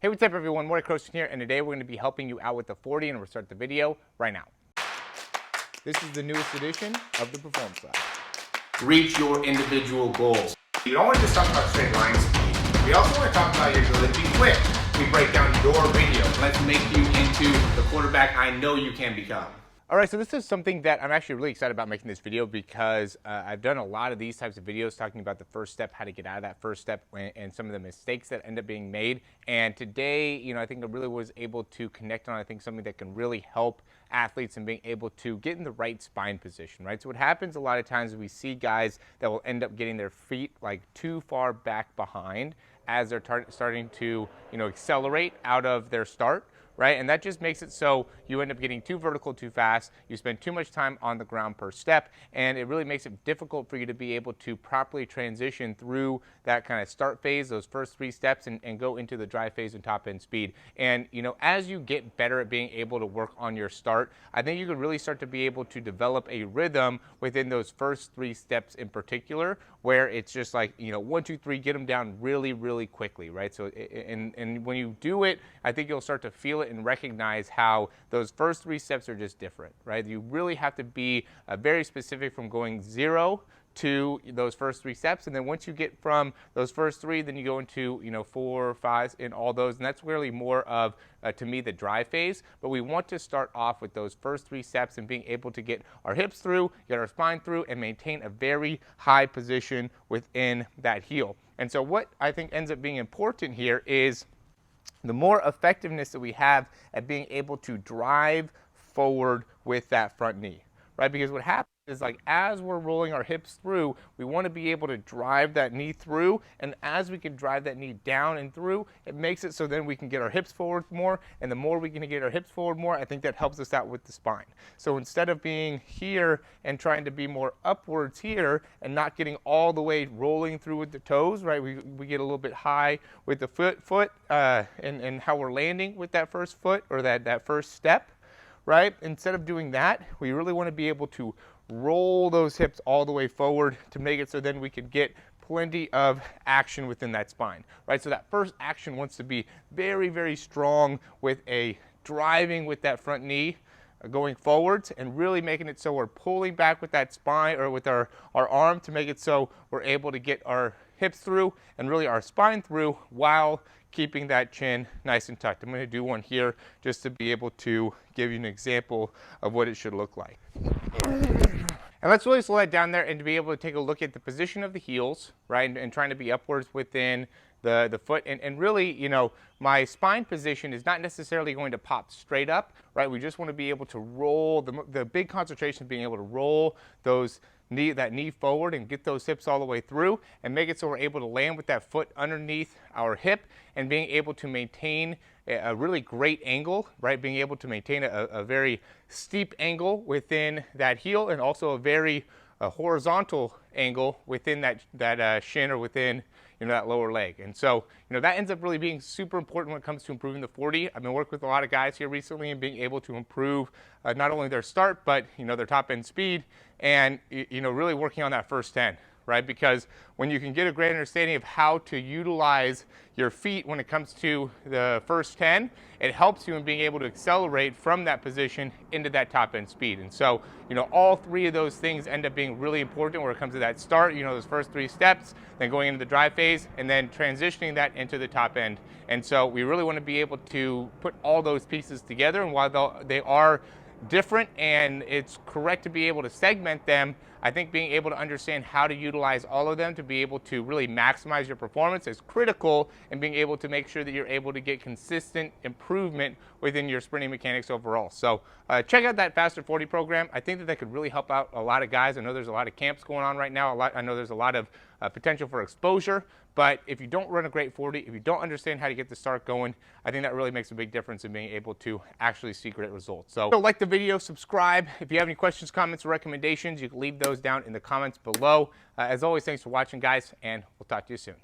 Hey, what's up everyone, Morey Croson here, and today we're going to be helping you out with the 40, and we'll start the video right now. This is the newest edition of the Performance Lab. Reach your individual goals. You don't want to just talk about straight line speed. We also want to talk about your ability to be quick. We break down your video. Let's make you into the quarterback I know you can become. All right, so this is something that I'm actually really excited about making this video because I've done a lot of these types of videos talking about the first step, how to get out of that first step, and some of the mistakes that end up being made. And today, I think I really was able to connect on, something that can really help athletes in being able to get in the right spine position, right? So what happens a lot of times is we see guys that will end up getting their feet like too far back behind as they're starting to, accelerate out of their start. Right, and that just makes it so you end up getting too vertical too fast, you spend too much time on the ground per step, and it really makes it difficult for you to be able to properly transition through that kind of start phase, those first 3 steps, and go into the drive phase and top end speed. And as you get better at being able to work on your start, I think you can really start to be able to develop a rhythm within those first 3 steps in particular, where it's just like 1, 2, 3, get them down really, really quickly, right? So and when you do it, I think you'll start to feel it and recognize how those first 3 steps are just different, right? You really have to be very specific from going 0 to those first 3 steps, and then once you get from those first 3, then you go into 4, 5, and all those, and that's really more of to me the drive phase. But we want to start off with those first 3 steps and being able to get our hips through, get our spine through, and maintain a very high position within that heel. And so what I think ends up being important here is the more effectiveness that we have at being able to drive forward with that front knee, right? Because what happens is, like, as we're rolling our hips through, we want to be able to drive that knee through, and as we can drive that knee down and through, it makes it so then we can get our hips forward more, and the more we can get our hips forward more, I think that helps us out with the spine. So instead of being here and trying to be more upwards here and not getting all the way rolling through with the toes, right, we get a little bit high with the foot and how we're landing with that first foot or that first step, right? Instead of doing that, we really want to be able to roll those hips all the way forward to make it so then we can get plenty of action within that spine, right? So that first action wants to be very, very strong with a driving with that front knee going forwards and really making it so we're pulling back with that spine or with our arm to make it so we're able to get our hips through and really our spine through while keeping that chin nice and tucked. I'm going to do one here just to be able to give you an example of what it should look like. And let's really slow that down there and to be able to take a look at the position of the heels, right, and trying to be upwards within the foot. And really, my spine position is not necessarily going to pop straight up, right? We just want to be able to roll, the big concentration of being able to roll that knee forward and get those hips all the way through and make it so we're able to land with that foot underneath our hip and being able to maintain a really great angle, right? Being able to maintain a very steep angle within that heel and also a very horizontal angle within that shin or within that lower leg. And so that ends up really being super important when it comes to improving the 40. I've been working with a lot of guys here recently and being able to improve not only their start but their top end speed and really working on that first 10, right? Because when you can get a great understanding of how to utilize your feet when it comes to the first 10, it helps you in being able to accelerate from that position into that top end speed. And so, all 3 of those things end up being really important when it comes to that start, those first 3 steps, then going into the drive phase, and then transitioning that into the top end. And so we really want to be able to put all those pieces together, and while they are different and it's correct to be able to segment them, I think being able to understand how to utilize all of them to be able to really maximize your performance is critical in being able to make sure that you're able to get consistent improvement within your sprinting mechanics overall. So check out that Faster 40 program. I think that could really help out a lot of guys. I know there's a lot of camps going on right now. I know there's a lot of potential for exposure, but if you don't run a great 40, if you don't understand how to get the start going, I think that really makes a big difference in being able to actually see great results. So like the video, subscribe. If you have any questions, comments, or recommendations, you can leave those down in the comments below. As always, thanks for watching, guys, and we'll talk to you soon.